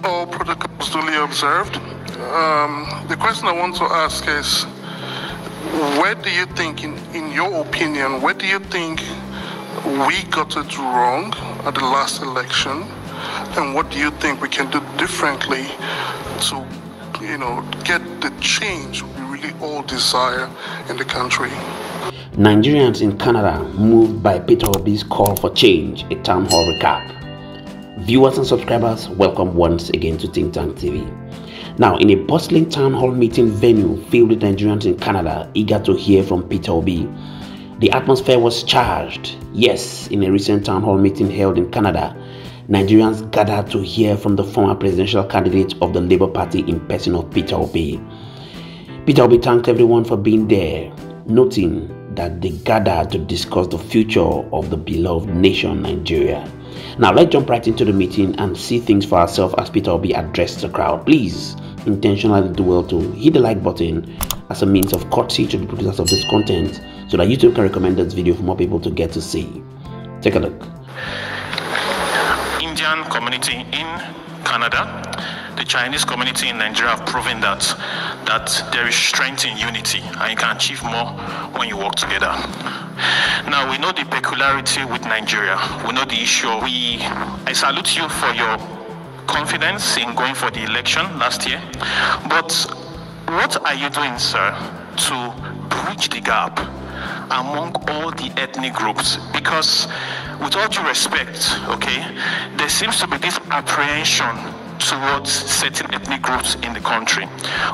All protocols duly observed. The question I want to ask is, where do you think, in your opinion, where do you think we got it wrong at the last election? And what do you think we can do differently to, get the change we really all desire in the country? Nigerians in Canada moved by Peter Obi's call for change, a town hall recap. Viewers and subscribers, welcome once again to Think Tank TV. Now, in a bustling town hall meeting venue filled with Nigerians in Canada eager to hear from Peter Obi, the atmosphere was charged. Yes, in a recent town hall meeting held in Canada, Nigerians gathered to hear from the former presidential candidate of the Labour Party in person of Peter Obi. Peter Obi thanked everyone for being there, noting that they gathered to discuss the future of the beloved nation, Nigeria. Now, let's jump right into the meeting and see things for ourselves as Peter Obi addressed the crowd. Please intentionally do well to hit the like button as a means of courtesy to the producers of this content so that YouTube can recommend this video for more people to get to see. Take a look. Indian community in Canada, the Chinese community in Nigeria have proven that there is strength in unity and you can achieve more when you work together. Now, we know the peculiarity with Nigeria. We know the issue. I salute you for your confidence in going for the election last year. But what are you doing, sir, to bridge the gap among all the ethnic groups? Because with all due respect, there seems to be this apprehension towards certain ethnic groups in the country.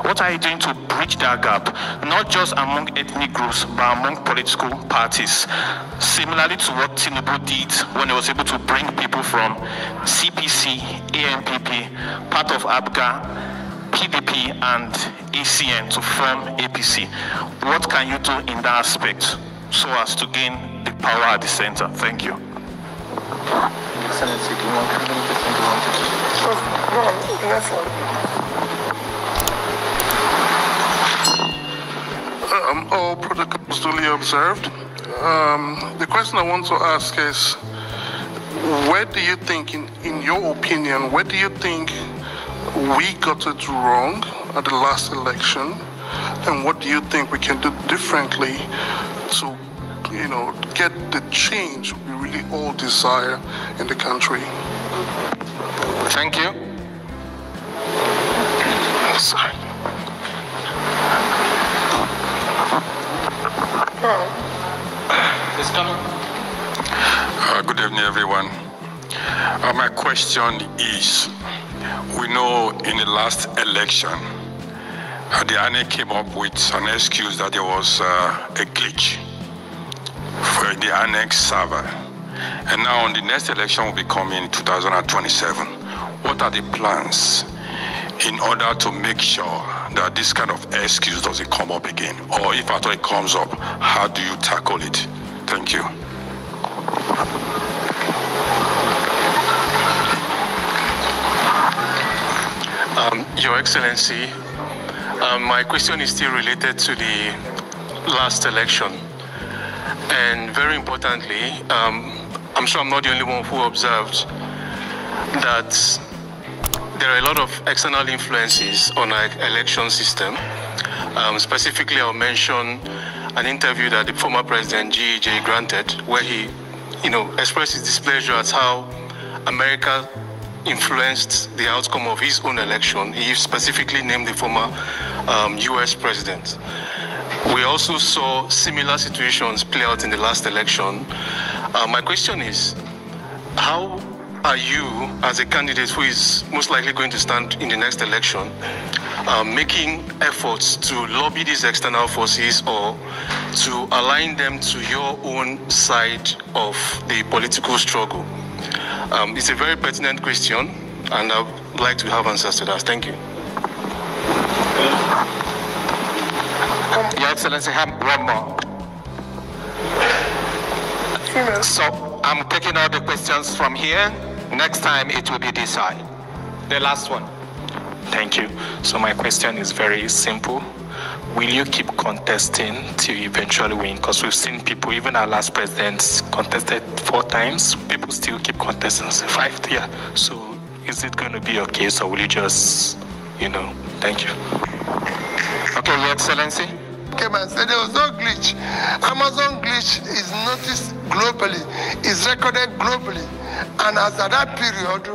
What are you doing to bridge that gap, not just among ethnic groups, but among political parties, similarly to what Tinubu did when he was able to bring people from CPC, AMPP, part of ABGA, PDP, and ACN to form APC? What can you do in that aspect so as to gain the power at the center? Thank you. Excellency, do you want anything you want to do? All protocols duly observed. The question I want to ask is, where do you think, in your opinion, where do you think we got it wrong at the last election? And what do you think we can do differently to, get the change we really all desire in the country? Thank you. Sorry. Good evening, everyone. My question is, we know in the last election, the INEC came up with an excuse that there was a glitch for the INEC server. And now on the next election will be coming in 2027. What are the plans in order to make sure that this kind of excuse doesn't come up again? Or if at all it comes up, how do you tackle it? Thank you. Your Excellency, my question is still related to the last election. And very importantly, I'm sure I'm not the only one who observed that there are a lot of external influences on our election system. Specifically, I'll mention an interview that the former president, GEJ, granted, where he, expressed his displeasure at how America influenced the outcome of his own election. He specifically named the former US president. We also saw similar situations play out in the last election. My question is, how are you, as a candidate who is most likely going to stand in the next election, making efforts to lobby these external forces or to align them to your own side of the political struggle? It's a very pertinent question, and I would like to have answers to that. Thank you. Your Excellency, I have one more. So I'm taking all the questions from here. Next time it will be this side. The last one. Thank you. So my question is very simple. Will you keep contesting till you eventually win? Because we've seen people, even our last president contested 4 times. People still keep contesting 5 years. So is it going to be your case, or will you just, thank you. Okay, Your Excellency. Came and said there was no glitch. Amazon glitch is noticed globally, is recorded globally. And as at that period,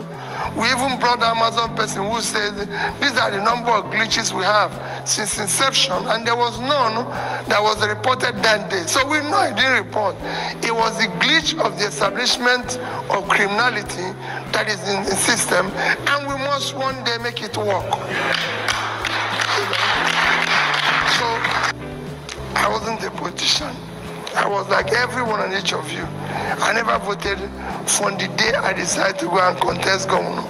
we even brought the Amazon person who said these are the number of glitches we have since inception, and there was none that was reported that day. So we know it didn't report. It was the glitch of the establishment of criminality that is in the system, and we must one day make it work. I wasn't a politician. I was like everyone and each of you. I never voted from the day I decided to go and contest governor.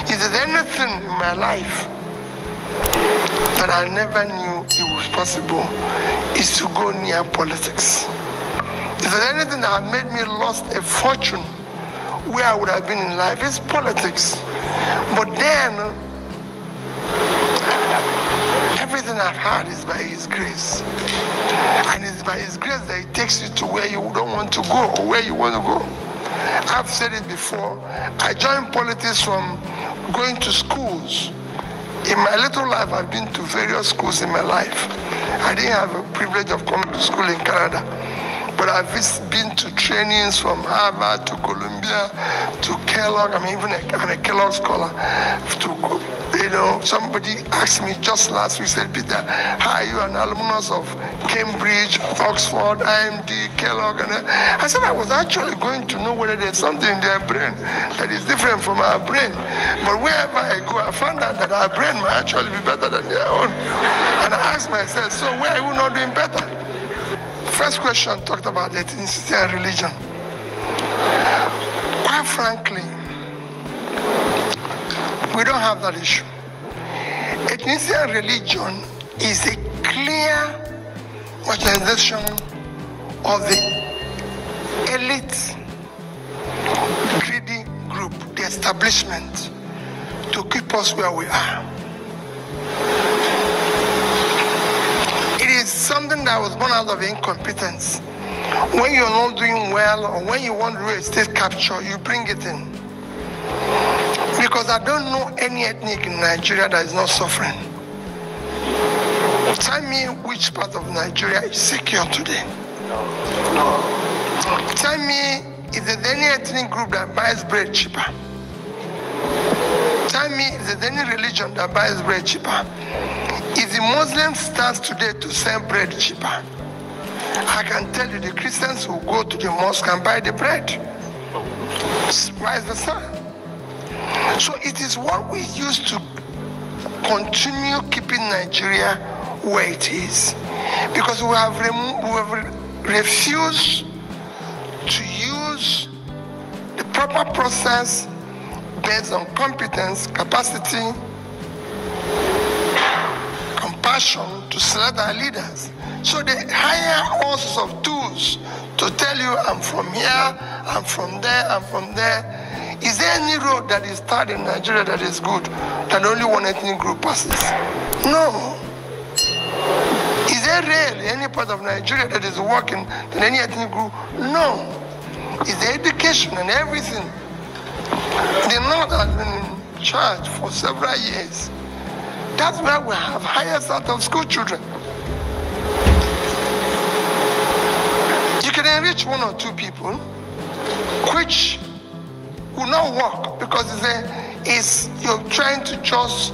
If there's anything in my life that I never knew it was possible, is to go near politics. If there's anything that had made me lost a fortune where I would have been in life, it's politics. But then, everything I've had is by His grace. And it's by His grace that He takes you to where you don't want to go or where you want to go. I've said it before. I joined politics from going to schools. In my little life, I've been to various schools in my life. I didn't have a privilege of coming to school in Canada. But I've been to trainings from Harvard to Columbia to Kellogg. I'm a Kellogg scholar. Somebody asked me just last week, said, Peter, how are you an alumnus of Cambridge, Oxford, IMD, Kellogg? And I said I was actually going to know whether there's something in their brain that is different from our brain. But wherever I go, I found out that our brain might actually be better than their own. And I asked myself, so where are we not doing better? First question talked about ethnicity and religion. Quite frankly, we don't have that issue. Ethnicity and religion is a clear organization of the elite, greedy group, the establishment, to keep us where we are. It is something that was born out of incompetence. When you're not doing well, or when you want to do a state capture, you bring it in. Because I don't know any ethnic in Nigeria that is not suffering. Tell me which part of Nigeria is secure today. Tell me if there's any ethnic group that buys bread cheaper. Tell me if there's any religion that buys bread cheaper. If the Muslims start today to sell bread cheaper, I can tell you the Christians will go to the mosque and buy the bread. Vice versa. So it is what we use to continue keeping Nigeria where it is. Because we have refused to use the proper process based on competence, capacity, compassion to select our leaders. So they hire all sorts of tools to tell you, I'm from here, I'm from there, I'm from there. Is there any road that is tarred in Nigeria that is good, that only one ethnic group passes? No. Is there really any part of Nigeria that is working than any ethnic group? No. Is there education and everything? The North has been in charge for several years. That's where we have highest out of school children. You can enrich one or two people, which will not work because you're trying to just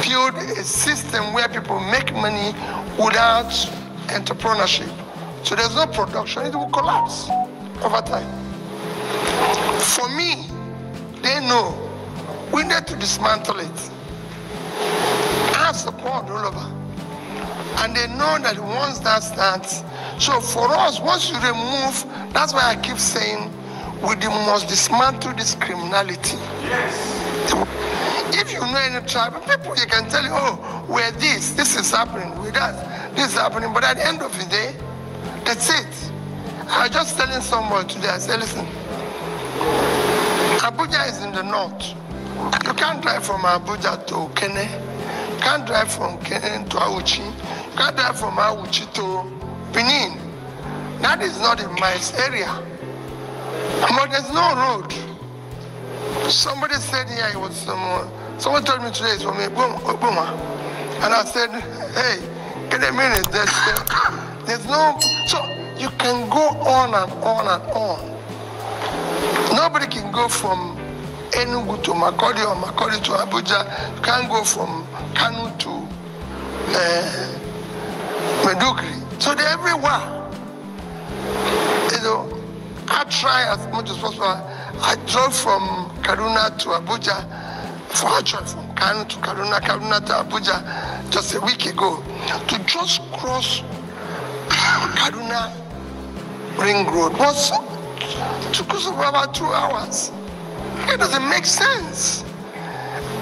build a system where people make money without entrepreneurship. So there's no production, it will collapse over time. For me, they know we need to dismantle it. I have support all over. And they know that once that starts, so for us, once you remove, that's why I keep saying, we must dismantle this criminality. Yes. If you know any tribe, people, you can tell you, oh, we're this is happening, we're that, this is happening. But at the end of the day, that's it. I was just telling someone today, I said, listen, Abuja is in the north. You can't drive from Abuja to Okene. You can't drive from Okene to Auchi. You can't drive from Auchi to Benin. That is not in my area. But there's no road. Somebody said here it was someone told me today it's from Obama. And I said, hey, get a minute, there's no, so you can go on and on and on. Nobody can go from Enugu to Makurdi or Makurdi to Abuja. You can't go from Kanu to Maiduguri. So they're everywhere. You know, I try as much as possible. I drove from Kaduna to Abuja, from Kanu to Kaduna to Abuja just a week ago. To just cross Kaduna Ring Road took us about 2 hours. It doesn't make sense.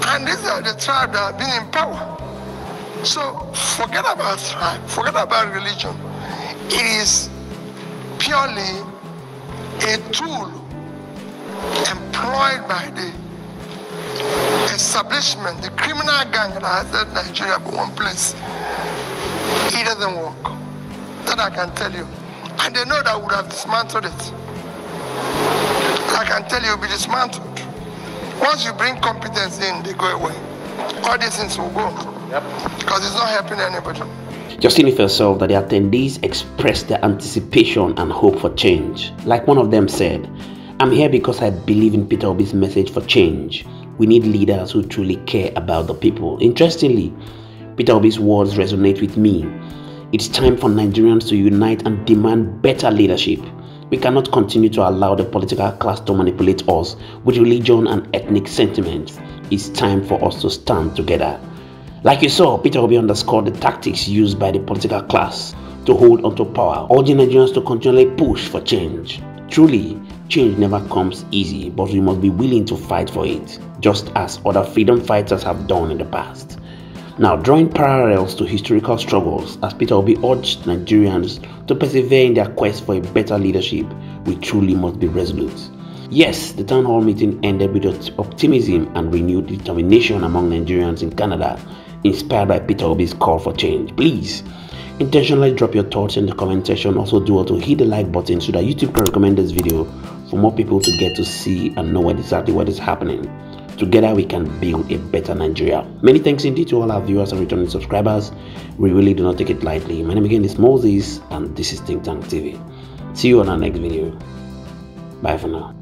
And these are the tribes that have been in power. So forget about tribe, forget about religion. It is purely a tool employed by the establishment, the criminal gang that has led Nigeria for one place. It doesn't work. That I can tell you. And they know that we would have dismantled it. I can tell you, it will be dismantled. Once you bring competence in, they go away. All these things will go. Yep. Because it's not helping anybody. Just in it for yourself that the attendees expressed their anticipation and hope for change. Like one of them said, I'm here because I believe in Peter Obi's message for change. We need leaders who truly care about the people. Interestingly, Peter Obi's words resonate with me. It's time for Nigerians to unite and demand better leadership. We cannot continue to allow the political class to manipulate us with religion and ethnic sentiments. It's time for us to stand together. Like you saw, Peter Obi underscored the tactics used by the political class to hold onto power, urging Nigerians to continually push for change. Truly, change never comes easy, but we must be willing to fight for it, just as other freedom fighters have done in the past. Now, drawing parallels to historical struggles, as Peter Obi urged Nigerians to persevere in their quest for a better leadership, we truly must be resolute. Yes, the town hall meeting ended with optimism and renewed determination among Nigerians in Canada, inspired by Peter Obi's call for change. Please, intentionally drop your thoughts in the comment section. Also do to hit the like button so that YouTube can recommend this video for more people to get to see and know exactly what is happening. Together we can build a better Nigeria. Many thanks indeed to all our viewers and returning subscribers. We really do not take it lightly. My name again is Moses and this is Think Tank TV. See you on our next video. Bye for now.